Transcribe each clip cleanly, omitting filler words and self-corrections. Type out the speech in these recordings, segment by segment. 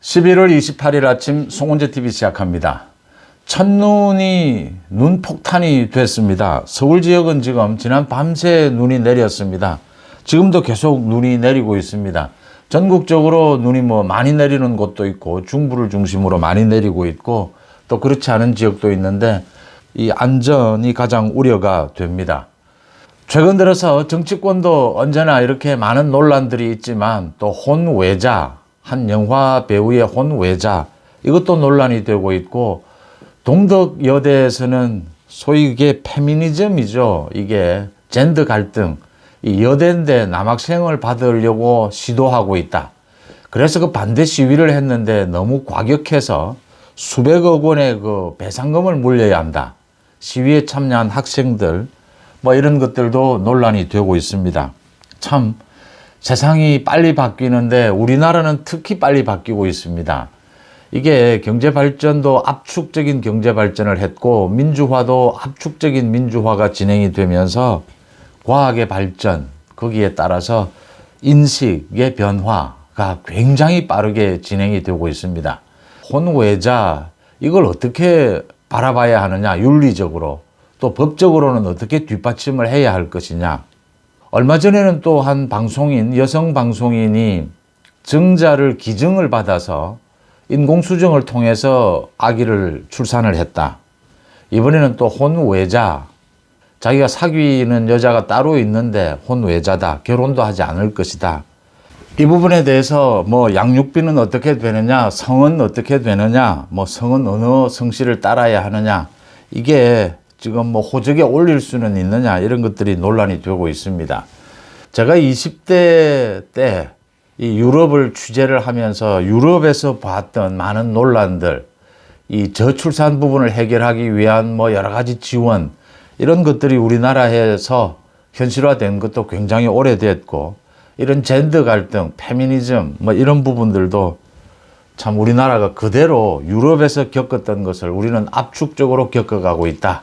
11월 28일 아침 송은재TV 시작합니다. 첫눈이 눈폭탄이 됐습니다. 서울 지역은 지금 지난 밤새 눈이 내렸습니다. 지금도 계속 눈이 내리고 있습니다. 전국적으로 눈이 많이 내리는 곳도 있고 중부를 중심으로 많이 내리고 있고 또 그렇지 않은 지역도 있는데 이 안전이 가장 우려가 됩니다. 최근 들어서 정치권도 언제나 이렇게 많은 논란들이 있지만 또 혼외자, 한 영화 배우의 혼외자, 이것도 논란이 되고 있고, 동덕여대에서는 소위 이게 페미니즘이죠. 이게 젠더 갈등, 이 여대인데 남학생을 받으려고 시도하고 있다. 그래서 그 반대 시위를 했는데 너무 과격해서 수백억 원의 그 배상금을 물려야 한다. 시위에 참여한 학생들, 이런 것들도 논란이 되고 있습니다. 참 세상이 빨리 바뀌는데 우리나라는 특히 빨리 바뀌고 있습니다. 이게 경제 발전도 압축적인 경제 발전을 했고 민주화도 압축적인 민주화가 진행이 되면서 과학의 발전, 거기에 따라서 인식의 변화가 굉장히 빠르게 진행이 되고 있습니다. 혼외자, 이걸 어떻게 바라봐야 하느냐, 윤리적으로 또 법적으로는 어떻게 뒷받침을 해야 할 것이냐. 얼마 전에는 또 한 방송인, 여성 방송인이 정자를 기증을 받아서 인공수정을 통해서 아기를 출산을 했다. 이번에는 또 혼외자, 자기가 사귀는 여자가 따로 있는데 혼외자다. 결혼도 하지 않을 것이다. 이 부분에 대해서 양육비는 어떻게 되느냐, 성은 어떻게 되느냐, 성은 어느 성씨를 따라야 하느냐, 이게 지금 호적에 올릴 수는 있느냐, 이런 것들이 논란이 되고 있습니다. 제가 20대 때 이 유럽을 취재를 하면서 유럽에서 봤던 많은 논란들, 이 저출산 부분을 해결하기 위한 여러 가지 지원, 이런 것들이 우리나라에서 현실화된 것도 굉장히 오래됐고, 이런 젠더 갈등, 페미니즘, 이런 부분들도 참 우리나라가 그대로 유럽에서 겪었던 것을 우리는 압축적으로 겪어가고 있다.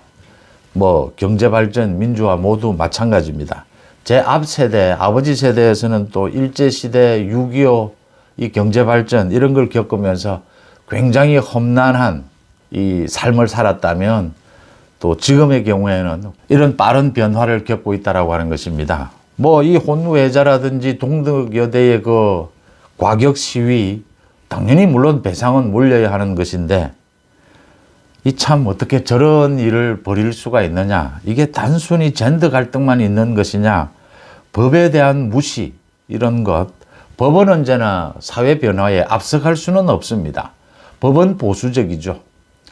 경제 발전, 민주화 모두 마찬가지입니다. 제 앞 세대, 아버지 세대에서는 또 일제시대, 6.25, 이 경제 발전, 이런 걸 겪으면서 굉장히 험난한 이 삶을 살았다면 또 지금의 경우에는 이런 빠른 변화를 겪고 있다라고 하는 것입니다. 이 혼외자라든지 동덕여대의 그 과격 시위, 당연히 물론 배상은 물려야 하는 것인데, 이 참 어떻게 저런 일을 벌일 수가 있느냐. 이게 단순히 젠더 갈등만 있는 것이냐. 법에 대한 무시, 이런 것. 법은 언제나 사회 변화에 앞서갈 수는 없습니다. 법은 보수적이죠.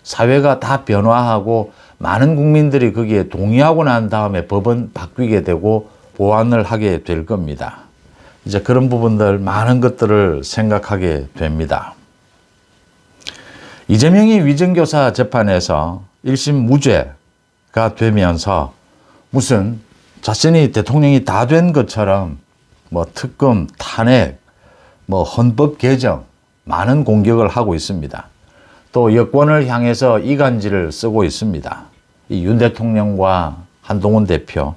사회가 다 변화하고 많은 국민들이 거기에 동의하고 난 다음에 법은 바뀌게 되고 보완을 하게 될 겁니다. 이제 그런 부분들, 많은 것들을 생각하게 됩니다. 이재명이 위정교사 재판에서 1심 무죄가 되면서 무슨 자신이 대통령이 다 된 것처럼 특검, 탄핵, 헌법 개정, 많은 공격을 하고 있습니다. 또 여권을 향해서 이간질을 쓰고 있습니다. 이 윤 대통령과 한동훈 대표,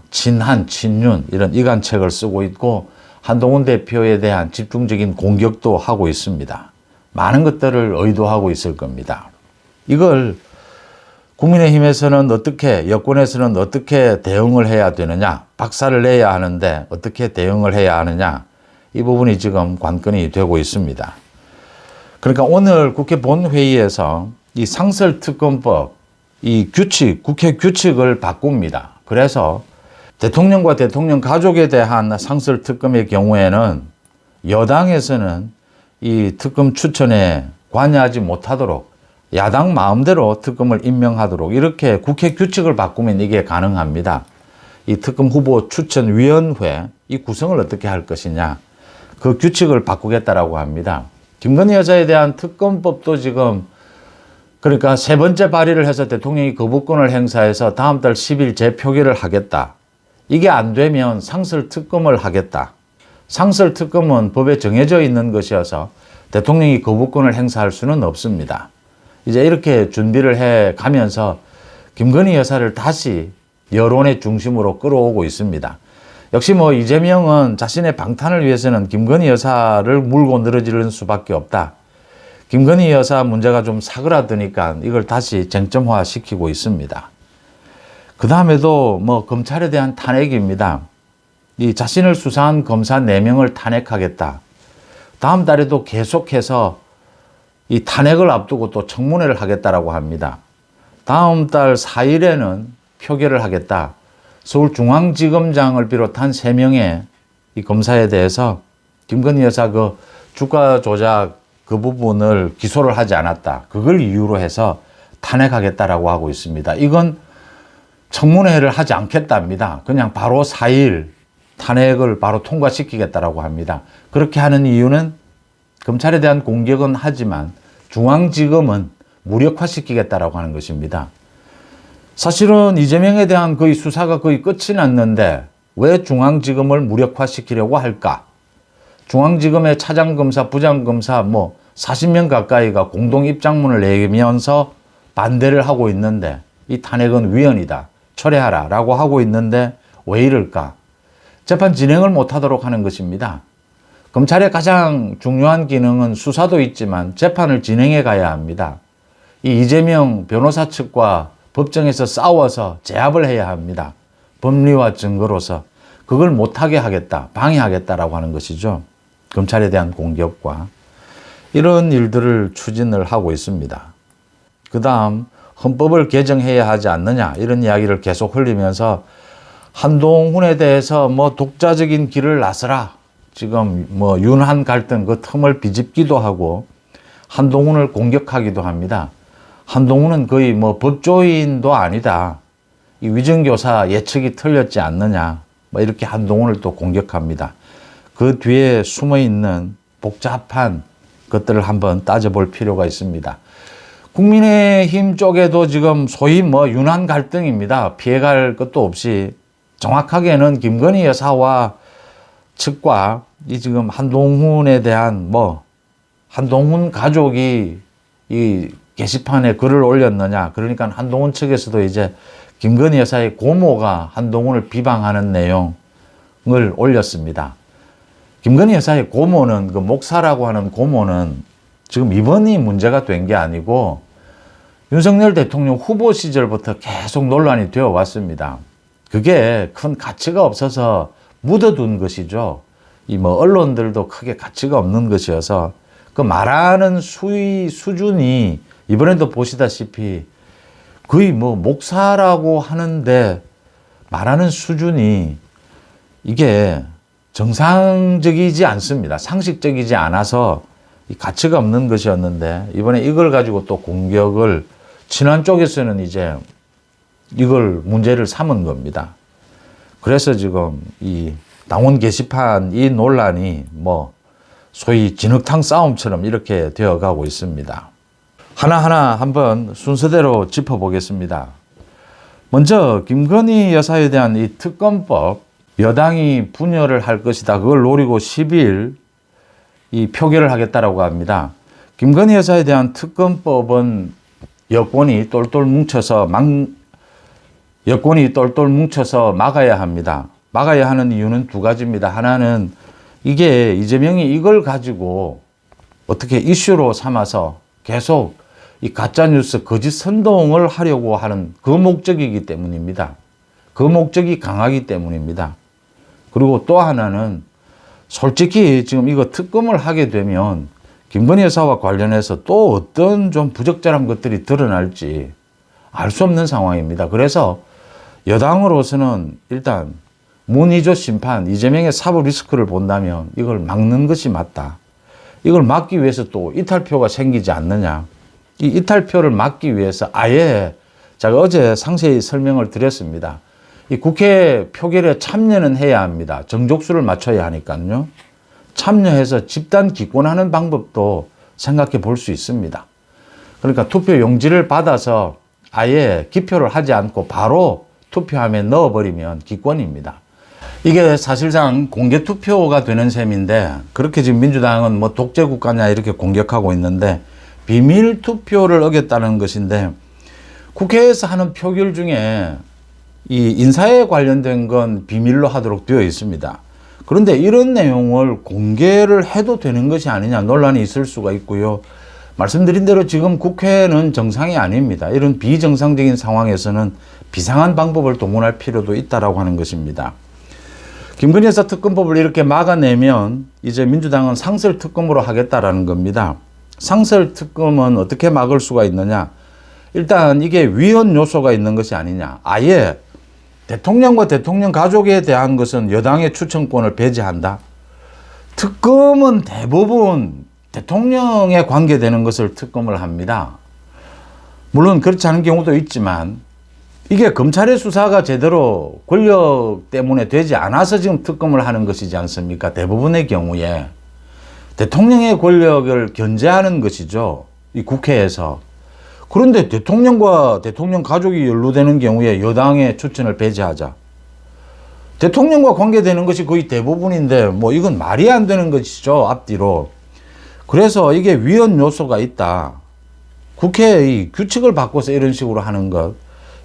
친한, 친윤, 이런 이간책을 쓰고 있고 한동훈 대표에 대한 집중적인 공격도 하고 있습니다. 많은 것들을 의도하고 있을 겁니다. 이걸 국민의힘에서는 어떻게, 여권에서는 어떻게 대응을 해야 되느냐, 박살을 내야 하는데 어떻게 대응을 해야 하느냐, 이 부분이 지금 관건이 되고 있습니다. 그러니까 오늘 국회 본회의에서 이 상설특검법, 이 규칙, 국회 규칙을 바꿉니다. 그래서 대통령과 대통령 가족에 대한 상설특검의 경우에는 여당에서는 이 특검 추천에 관여하지 못하도록 야당 마음대로 특검을 임명하도록 이렇게 국회 규칙을 바꾸면 이게 가능합니다. 이 특검 후보 추천위원회, 이 구성을 어떻게 할 것이냐, 그 규칙을 바꾸겠다라고 합니다. 김건희 여사에 대한 특검법도 지금 그러니까 세 번째 발의를 해서 대통령이 거부권을 행사해서 다음 달 10일 재표결을 하겠다. 이게 안 되면 상설특검을 하겠다. 상설특검은 법에 정해져 있는 것이어서 대통령이 거부권을 행사할 수는 없습니다. 이제 이렇게 준비를 해 가면서 김건희 여사를 다시 여론의 중심으로 끌어오고 있습니다. 역시 뭐 이재명은 자신의 방탄을 위해서는 김건희 여사를 물고 늘어지는 수밖에 없다. 김건희 여사 문제가 좀 사그라드니까 이걸 다시 쟁점화 시키고 있습니다. 그 다음에도 뭐 검찰에 대한 탄핵입니다. 이 자신을 수사한 검사 4명을 탄핵하겠다. 다음 달에도 계속해서 이 탄핵을 앞두고 또 청문회를 하겠다라고 합니다. 다음 달 4일에는 표결을 하겠다. 서울중앙지검장을 비롯한 3명의 이 검사에 대해서 김건희 여사 그 주가 조작 그 부분을 기소를 하지 않았다. 그걸 이유로 해서 탄핵하겠다라고 하고 있습니다. 이건 청문회를 하지 않겠답니다. 그냥 바로 4일 탄핵을 바로 통과시키겠다라고 합니다. 그렇게 하는 이유는 검찰에 대한 공격은 하지만 중앙지검은 무력화시키겠다라고 하는 것입니다. 사실은 이재명에 대한 거의 수사가 거의 끝이 났는데 왜 중앙지검을 무력화시키려고 할까? 중앙지검의 차장검사, 부장검사 뭐 40명 가까이가 공동 입장문을 내면서 반대를 하고 있는데 이 탄핵은 위헌이다. 철회하라 라고 하고 있는데 왜 이럴까? 재판 진행을 못하도록 하는 것입니다. 검찰의 가장 중요한 기능은 수사도 있지만 재판을 진행해 가야 합니다. 이 이재명 변호사 측과 법정에서 싸워서 제압을 해야 합니다. 법리와 증거로서 그걸 못하게 하겠다, 방해하겠다라고 하는 것이죠. 검찰에 대한 공격과 이런 일들을 추진을 하고 있습니다. 그 다음 헌법을 개정해야 하지 않느냐 이런 이야기를 계속 흘리면서 한동훈에 대해서 뭐 독자적인 길을 나서라. 지금 뭐 윤한 갈등 그 틈을 비집기도 하고 한동훈을 공격하기도 합니다. 한동훈은 거의 뭐 법조인도 아니다. 이 위정교사 예측이 틀렸지 않느냐. 뭐 이렇게 한동훈을 또 공격합니다. 그 뒤에 숨어 있는 복잡한 것들을 한번 따져볼 필요가 있습니다. 국민의힘 쪽에도 지금 소위 뭐 윤한 갈등입니다. 피해갈 것도 없이 정확하게는 김건희 여사와 측과 이 지금 한동훈에 대한 뭐 한동훈 가족이 이 게시판에 글을 올렸느냐. 그러니까 한동훈 측에서도 이제 김건희 여사의 고모가 한동훈을 비방하는 내용을 올렸습니다. 김건희 여사의 고모는 그 목사라고 하는 고모는 지금 이번이 문제가 된 게 아니고 윤석열 대통령 후보 시절부터 계속 논란이 되어 왔습니다. 그게 큰 가치가 없어서 묻어둔 것이죠. 이 뭐 언론들도 크게 가치가 없는 것이어서 그 말하는 수준이 이번에도 보시다시피 거의 뭐 목사라고 하는데 말하는 수준이 이게 정상적이지 않습니다. 상식적이지 않아서 가치가 없는 것이었는데 이번에 이걸 가지고 또 공격을 친한 쪽에서는 이제 이걸 문제를 삼은 겁니다. 그래서 지금 이 당원 게시판 이 논란이 뭐 소위 진흙탕 싸움처럼 이렇게 되어가고 있습니다. 하나하나 한번 순서대로 짚어보겠습니다. 먼저 김건희 여사에 대한 이 특검법 여당이 분열을 할 것이다. 그걸 노리고 10일 이 표결을 하겠다라고 합니다. 김건희 여사에 대한 특검법은 여권이 똘똘 뭉쳐서 막아야 합니다. 막아야 하는 이유는 두 가지입니다. 하나는 이게 이재명이 이걸 가지고 어떻게 이슈로 삼아서 계속 이 가짜뉴스 거짓 선동을 하려고 하는 그 목적이기 때문입니다. 그 목적이 강하기 때문입니다. 그리고 또 하나는 솔직히 지금 이거 특검을 하게 되면 김건희 여사와 관련해서 또 어떤 좀 부적절한 것들이 드러날지 알 수 없는 상황입니다. 그래서 여당으로서는 일단 문희조 심판, 이재명의 사법 리스크를 본다면 이걸 막는 것이 맞다. 이걸 막기 위해서 또 이탈표가 생기지 않느냐. 이 이탈표를 막기 위해서 아예 제가 어제 상세히 설명을 드렸습니다. 이 국회 표결에 참여는 해야 합니다. 정족수를 맞춰야 하니까요. 참여해서 집단 기권하는 방법도 생각해 볼 수 있습니다. 그러니까 투표 용지를 받아서 아예 기표를 하지 않고 바로 투표함에 넣어버리면 기권입니다. 이게 사실상 공개 투표가 되는 셈인데 그렇게 지금 민주당은 뭐 독재 국가냐 이렇게 공격하고 있는데 비밀 투표를 어겼다는 것인데 국회에서 하는 표결 중에 이 인사에 관련된 건 비밀로 하도록 되어 있습니다. 그런데 이런 내용을 공개를 해도 되는 것이 아니냐 논란이 있을 수가 있고요. 말씀드린 대로 지금 국회는 정상이 아닙니다. 이런 비정상적인 상황에서는 비상한 방법을 동원할 필요도 있다라고 하는 것입니다. 김건희 여사 특검법을 이렇게 막아내면 이제 민주당은 상설 특검으로 하겠다라는 겁니다. 상설 특검은 어떻게 막을 수가 있느냐? 일단 이게 위헌 요소가 있는 것이 아니냐. 아예 대통령과 대통령 가족에 대한 것은 여당의 추천권을 배제한다. 특검은 대부분 대통령에 관계되는 것을 특검을 합니다. 물론 그렇지 않은 경우도 있지만 이게 검찰의 수사가 제대로 권력 때문에 되지 않아서 지금 특검을 하는 것이지 않습니까? 대부분의 경우에 대통령의 권력을 견제하는 것이죠. 이 국회에서. 그런데 대통령과 대통령 가족이 연루되는 경우에 여당의 추천을 배제하자. 대통령과 관계되는 것이 거의 대부분인데 뭐 이건 말이 안 되는 것이죠. 앞뒤로. 그래서 이게 위헌 요소가 있다. 국회의 규칙을 바꿔서 이런 식으로 하는 것.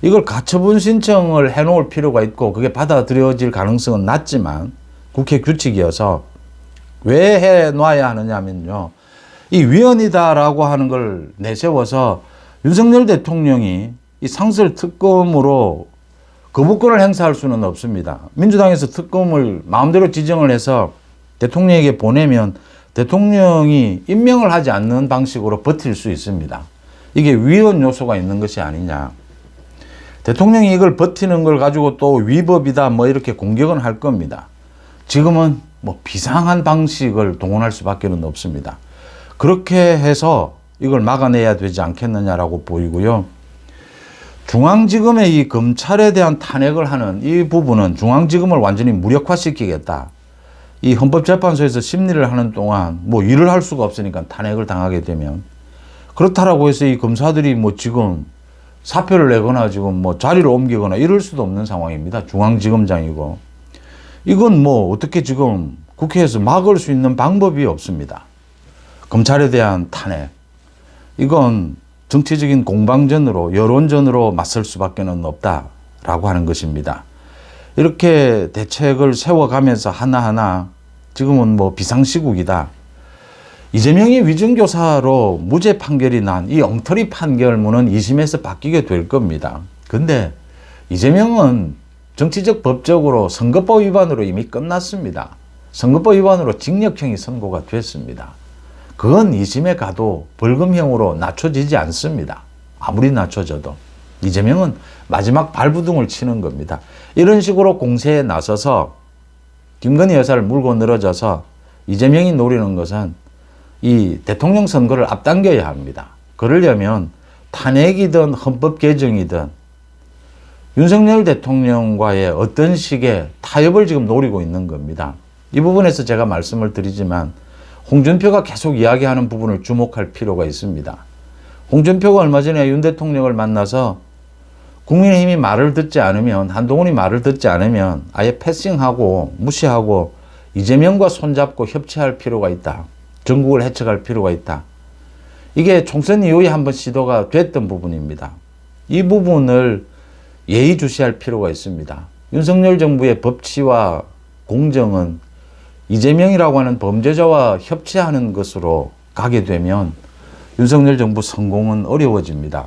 이걸 가처분 신청을 해놓을 필요가 있고 그게 받아들여질 가능성은 낮지만 국회 규칙이어서 왜 해놔야 하느냐면요. 이 위헌이다라고 하는 걸 내세워서 윤석열 대통령이 이 상설 특검으로 거부권을 행사할 수는 없습니다. 민주당에서 특검을 마음대로 지정을 해서 대통령에게 보내면 대통령이 임명을 하지 않는 방식으로 버틸 수 있습니다. 이게 위헌 요소가 있는 것이 아니냐. 대통령이 이걸 버티는 걸 가지고 또 위법이다 뭐 이렇게 공격은 할 겁니다. 지금은 뭐 비상한 방식을 동원할 수밖에 없습니다. 그렇게 해서 이걸 막아내야 되지 않겠느냐라고 보이고요. 중앙지검의 이 검찰에 대한 탄핵을 하는 이 부분은 중앙지검을 완전히 무력화시키겠다. 이 헌법재판소에서 심리를 하는 동안 뭐 일을 할 수가 없으니까 탄핵을 당하게 되면 그렇다라고 해서 이 검사들이 뭐 지금 사표를 내거나 지금 뭐 자리를 옮기거나 이럴 수도 없는 상황입니다. 중앙지검장이고. 이건 뭐 어떻게 지금 국회에서 막을 수 있는 방법이 없습니다. 검찰에 대한 탄핵. 이건 정치적인 공방전으로 여론전으로 맞설 수밖에 없다라고 하는 것입니다. 이렇게 대책을 세워가면서 하나하나 지금은 뭐 비상시국이다. 이재명이 위증교사로 무죄 판결이 난 이 엉터리 판결문은 2심에서 바뀌게 될 겁니다. 근데 이재명은 정치적 법적으로 선거법 위반으로 이미 끝났습니다. 선거법 위반으로 징역형이 선고가 됐습니다. 그건 2심에 가도 벌금형으로 낮춰지지 않습니다. 아무리 낮춰져도. 이재명은 마지막 발부둥을 치는 겁니다. 이런 식으로 공세에 나서서 김건희 여사를 물고 늘어져서 이재명이 노리는 것은 이 대통령 선거를 앞당겨야 합니다. 그러려면 탄핵이든 헌법 개정이든 윤석열 대통령과의 어떤 식의 타협을 지금 노리고 있는 겁니다. 이 부분에서 제가 말씀을 드리지만 홍준표가 계속 이야기하는 부분을 주목할 필요가 있습니다. 홍준표가 얼마 전에 윤 대통령을 만나서 국민의힘이 말을 듣지 않으면, 한동훈이 말을 듣지 않으면 아예 패싱하고 무시하고 이재명과 손잡고 협치할 필요가 있다. 전국을 해쳐갈 필요가 있다. 이게 총선 이후에 한번 시도가 됐던 부분입니다. 이 부분을 예의주시할 필요가 있습니다. 윤석열 정부의 법치와 공정은 이재명이라고 하는 범죄자와 협치하는 것으로 가게 되면 윤석열 정부 성공은 어려워집니다.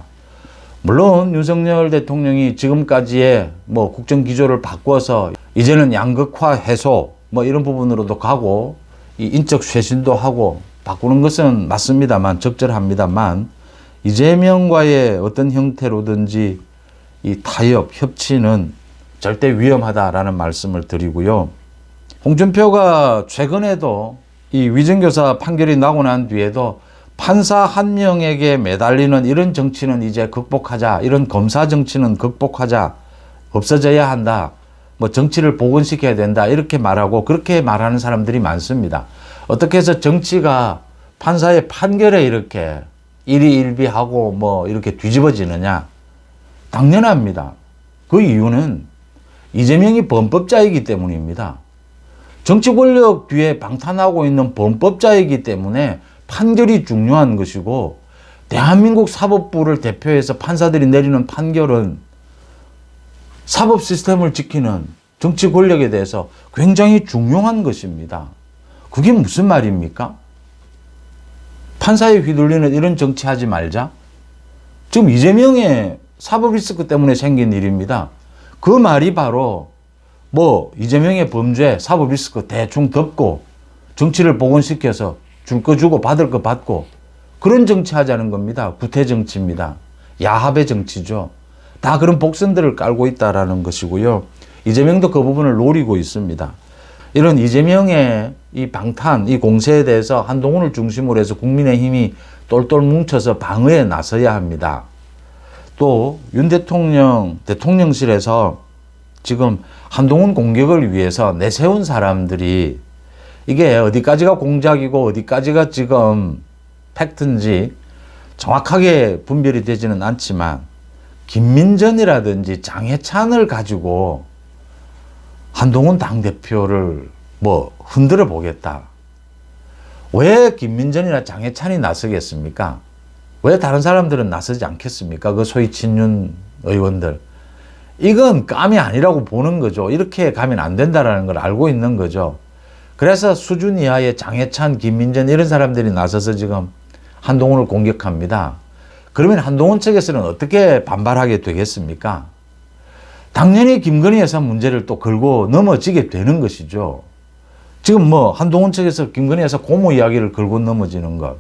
물론 윤석열 대통령이 지금까지의 뭐 국정기조를 바꿔서 이제는 양극화 해소 뭐 이런 부분으로도 가고 이 인적 쇄신도 하고 바꾸는 것은 맞습니다만, 적절합니다만, 이재명과의 어떤 형태로든지 이 타협, 협치는 절대 위험하다라는 말씀을 드리고요. 홍준표가 최근에도 이 위증교사 판결이 나고 난 뒤에도 판사 한 명에게 매달리는 이런 정치는 이제 극복하자, 이런 검사 정치는 극복하자, 없어져야 한다, 뭐 정치를 복원시켜야 된다 이렇게 말하고 그렇게 말하는 사람들이 많습니다. 어떻게 해서 정치가 판사의 판결에 이렇게 일희일비하고 뭐 이렇게 뒤집어지느냐? 당연합니다. 그 이유는 이재명이 범법자이기 때문입니다. 정치 권력 뒤에 방탄하고 있는 범법자이기 때문에 판결이 중요한 것이고, 대한민국 사법부를 대표해서 판사들이 내리는 판결은 사법 시스템을 지키는 정치 권력에 대해서 굉장히 중요한 것입니다. 그게 무슨 말입니까? 판사에 휘둘리는 이런 정치하지 말자. 지금 이재명의 사법 리스크 때문에 생긴 일입니다. 그 말이 바로 뭐 이재명의 범죄, 사법 리스크 대충 덮고 정치를 복원시켜서 줄 거 주고 받을 거 받고 그런 정치하자는 겁니다. 구태 정치입니다. 야합의 정치죠. 다 그런 복선들을 깔고 있다라는 것이고요. 이재명도 그 부분을 노리고 있습니다. 이런 이재명의 이 방탄, 이 공세에 대해서 한동훈을 중심으로 해서 국민의힘이 똘똘 뭉쳐서 방어에 나서야 합니다. 또 윤 대통령 대통령실에서 지금 한동훈 공격을 위해서 내세운 사람들이 이게 어디까지가 공작이고 어디까지가 지금 팩트인지 정확하게 분별이 되지는 않지만 김민전이라든지 장해찬을 가지고 한동훈 당대표를 뭐 흔들어 보겠다. 왜 김민전이나 장해찬이 나서겠습니까? 왜 다른 사람들은 나서지 않겠습니까? 그 소위 친윤 의원들. 이건 깜이 아니라고 보는 거죠. 이렇게 가면 안 된다는 걸 알고 있는 거죠. 그래서 수준 이하의 장해찬, 김민전 이런 사람들이 나서서 지금 한동훈을 공격합니다. 그러면 한동훈 측에서는 어떻게 반발하게 되겠습니까? 당연히 김건희 여사 문제를 또 걸고 넘어지게 되는 것이죠. 지금 뭐 한동훈 측에서 김건희 여사 고모 이야기를 걸고 넘어지는 것.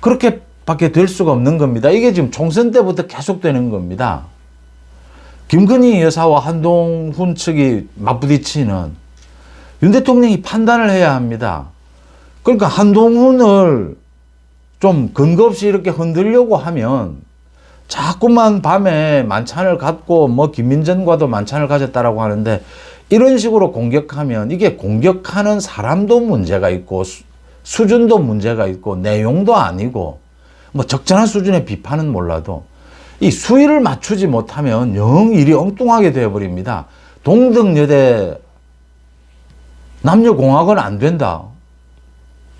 그렇게밖에 될 수가 없는 겁니다. 이게 지금 총선 때부터 계속되는 겁니다. 김건희 여사와 한동훈 측이 맞부딪히는 윤 대통령이 판단을 해야 합니다. 그러니까 한동훈을 좀 근거 없이 이렇게 흔들려고 하면 자꾸만 밤에 만찬을 갖고 뭐 김민전과도 만찬을 가졌다라고 하는데 이런 식으로 공격하면 이게 공격하는 사람도 문제가 있고 수준도 문제가 있고 내용도 아니고 뭐 적절한 수준의 비판은 몰라도 이 수위를 맞추지 못하면 영 일이 엉뚱하게 되어버립니다. 동등여대 남녀공학은 안 된다.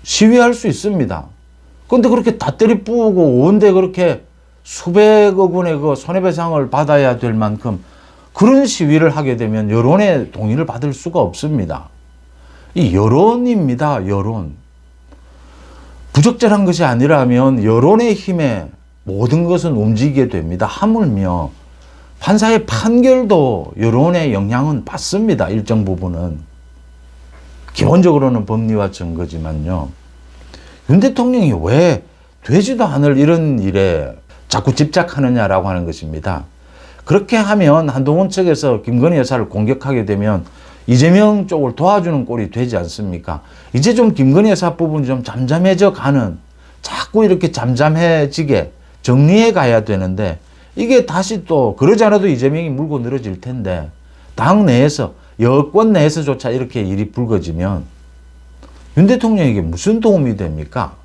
시위할 수 있습니다. 그런데 그렇게 다 때리 부우고 온데 그렇게 수백억 원의 그 손해배상을 받아야 될 만큼 그런 시위를 하게 되면 여론의 동의를 받을 수가 없습니다. 이 여론입니다. 여론. 부적절한 것이 아니라면 여론의 힘에 모든 것은 움직이게 됩니다. 하물며 판사의 판결도 여론의 영향은 받습니다. 일정 부분은. 기본적으로는 법리와 증거지만요. 윤 대통령이 왜 되지도 않을 이런 일에 자꾸 집착하느냐라고 하는 것입니다. 그렇게 하면 한동훈 측에서 김건희 여사를 공격하게 되면 이재명 쪽을 도와주는 꼴이 되지 않습니까? 이제 좀 김건희 여사 부분이 좀 잠잠해져 가는, 자꾸 이렇게 잠잠해지게 정리해 가야 되는데 이게 다시 또 그러지 않아도 이재명이 물고 늘어질 텐데 당 내에서 여권 내에서조차 이렇게 일이 불거지면 윤 대통령에게 무슨 도움이 됩니까?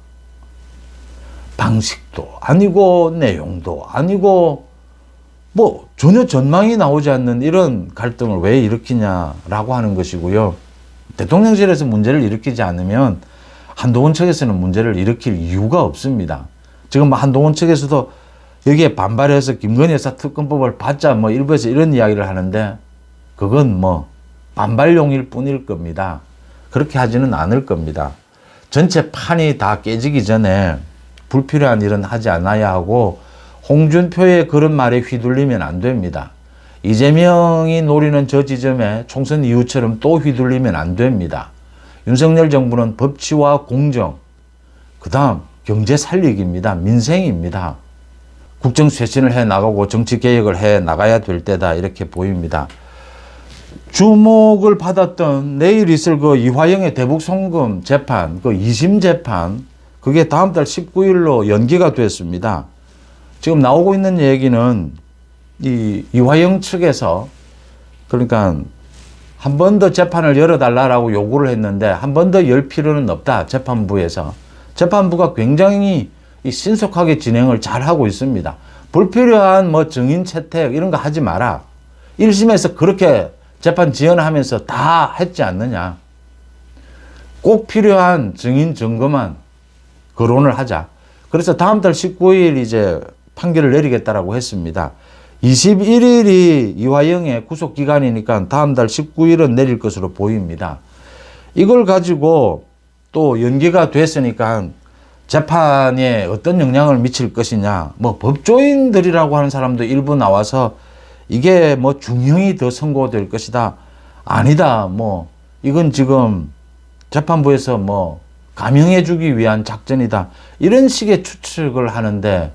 방식도 아니고 내용도 아니고 뭐 전혀 전망이 나오지 않는 이런 갈등을 왜 일으키냐라고 하는 것이고요. 대통령실에서 문제를 일으키지 않으면 한동훈 측에서는 문제를 일으킬 이유가 없습니다. 지금 한동훈 측에서도 여기에 반발해서 김건희 여사 특검법을 받자 뭐 일부에서 이런 이야기를 하는데 그건 뭐 반발용일 뿐일 겁니다. 그렇게 하지는 않을 겁니다. 전체 판이 다 깨지기 전에 불필요한 일은 하지 않아야 하고 홍준표의 그런 말에 휘둘리면 안 됩니다. 이재명이 노리는 저 지점에 총선 이후처럼 또 휘둘리면 안 됩니다. 윤석열 정부는 법치와 공정, 그 다음 경제 살리기입니다. 민생입니다. 국정 쇄신을 해 나가고 정치 개혁을 해 나가야 될 때다 이렇게 보입니다. 주목을 받았던 내일 있을 그 이화영의 대북 송금 재판, 그 2심 재판, 그게 다음 달 19일로 연기가 됐습니다. 지금 나오고 있는 얘기는 이 이화영 측에서 그러니까 한 번 더 재판을 열어달라고 요구를 했는데 한 번 더 열 필요는 없다. 재판부에서. 재판부가 굉장히 신속하게 진행을 잘 하고 있습니다. 불필요한 뭐 증인 채택 이런 거 하지 마라. 1심에서 그렇게 재판 지연하면서 다 했지 않느냐. 꼭 필요한 증인 증거만 거론을 하자. 그래서 다음 달 19일 이제 판결을 내리겠다라고 했습니다. 21일이 이화영의 구속 기간이니까 다음 달 19일은 내릴 것으로 보입니다. 이걸 가지고 또 연기가 됐으니까 재판에 어떤 영향을 미칠 것이냐, 뭐 법조인들이라고 하는 사람도 일부 나와서 이게 뭐 중형이 더 선고될 것이다. 아니다. 뭐 이건 지금 재판부에서 뭐 감형해 주기 위한 작전이다. 이런 식의 추측을 하는데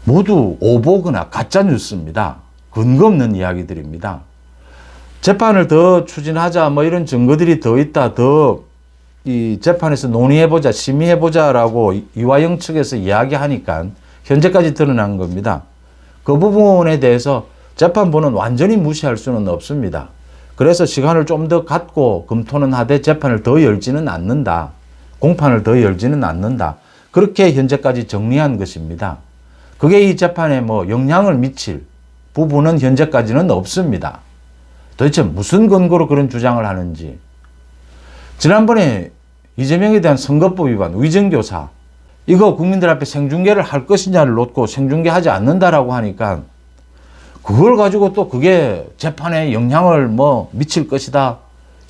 모두 오보거나 가짜 뉴스입니다. 근거 없는 이야기들입니다. 재판을 더 추진하자, 뭐 이런 증거들이 더 있다, 더 이 재판에서 논의해보자, 심의해보자라고 이화영 측에서 이야기하니까 현재까지 드러난 겁니다. 그 부분에 대해서 재판부는 완전히 무시할 수는 없습니다. 그래서 시간을 좀 더 갖고 검토는 하되 재판을 더 열지는 않는다. 공판을 더 열지는 않는다. 그렇게 현재까지 정리한 것입니다. 그게 이 재판에 뭐 영향을 미칠 부분은 현재까지는 없습니다. 도대체 무슨 근거로 그런 주장을 하는지. 지난번에 이재명에 대한 선거법 위반, 위정교사, 이거 국민들 앞에 생중계를 할 것이냐를 놓고 생중계하지 않는다라고 하니까 그걸 가지고 또 그게 재판에 영향을 뭐 미칠 것이다,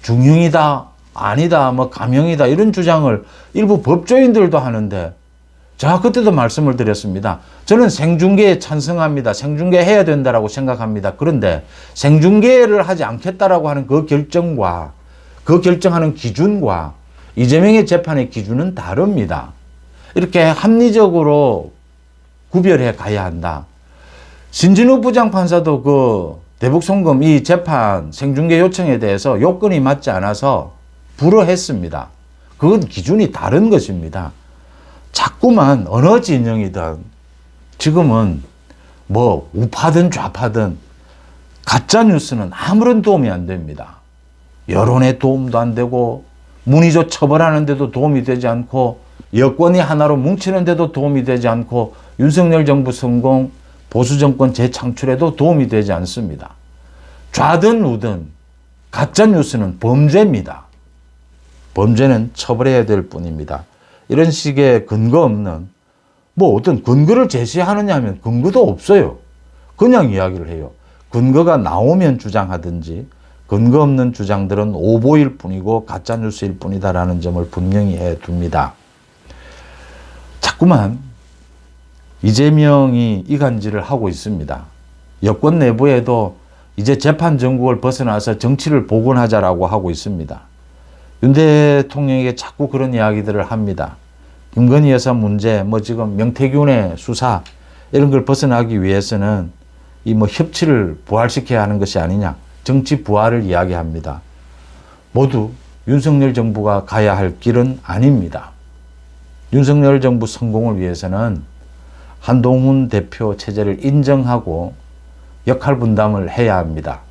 중형이다, 아니다, 뭐 감형이다, 이런 주장을 일부 법조인들도 하는데, 제가 그때도 말씀을 드렸습니다. 저는 생중계에 찬성합니다. 생중계 해야 된다라고 생각합니다. 그런데 생중계를 하지 않겠다라고 하는 그 결정과 그 결정하는 기준과 이재명의 재판의 기준은 다릅니다. 이렇게 합리적으로 구별해 가야 한다. 신진우 부장판사도 그 대북송금 이 재판 생중계 요청에 대해서 요건이 맞지 않아서 불허했습니다. 그건 기준이 다른 것입니다. 자꾸만 어느 진영이든 지금은 뭐 우파든 좌파든 가짜 뉴스는 아무런 도움이 안 됩니다. 여론에 도움도 안 되고 문의조 처벌하는 데도 도움이 되지 않고 여권이 하나로 뭉치는 데도 도움이 되지 않고 윤석열 정부 성공, 보수정권 재창출에도 도움이 되지 않습니다. 좌든 우든 가짜 뉴스는 범죄입니다. 범죄는 처벌해야 될 뿐입니다. 이런 식의 근거 없는, 뭐 어떤 근거를 제시하느냐 하면 근거도 없어요. 그냥 이야기를 해요. 근거가 나오면 주장하든지 근거 없는 주장들은 오보일 뿐이고 가짜뉴스일 뿐이다라는 점을 분명히 해둡니다. 자꾸만 이재명이 이간질을 하고 있습니다. 여권 내부에도 이제 재판 전국을 벗어나서 정치를 복원하자라고 하고 있습니다. 윤 대통령에게 자꾸 그런 이야기들을 합니다. 김건희 여사 문제, 뭐 지금 명태균의 수사, 이런 걸 벗어나기 위해서는 이 뭐 협치를 부활시켜야 하는 것이 아니냐, 정치 부활을 이야기합니다. 모두 윤석열 정부가 가야 할 길은 아닙니다. 윤석열 정부 성공을 위해서는 한동훈 대표 체제를 인정하고 역할 분담을 해야 합니다.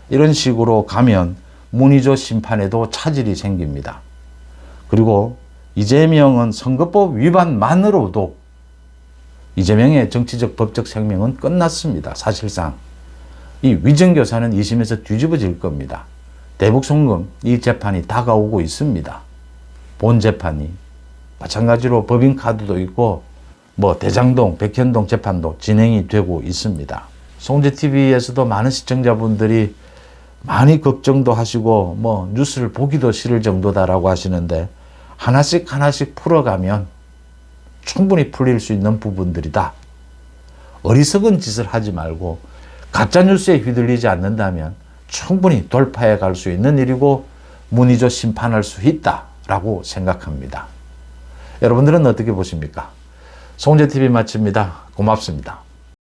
이런 식으로 가면 문의조 심판에도 차질이 생깁니다. 그리고 이재명은 선거법 위반만으로도 이재명의 정치적 법적 생명은 끝났습니다. 사실상 이 위정교사는 2심에서 뒤집어질 겁니다. 대북송금 이 재판이 다가오고 있습니다. 본 재판이 마찬가지로 법인카드도 있고 뭐 대장동, 백현동 재판도 진행이 되고 있습니다. 송재TV에서도 많은 시청자분들이 많이 걱정도 하시고 뭐 뉴스를 보기도 싫을 정도다라고 하시는데, 하나씩 하나씩 풀어가면 충분히 풀릴 수 있는 부분들이다. 어리석은 짓을 하지 말고 가짜뉴스에 휘둘리지 않는다면 충분히 돌파해 갈 수 있는 일이고 문의조 심판할 수 있다라고 생각합니다. 여러분들은 어떻게 보십니까? 송재TV 마칩니다. 고맙습니다.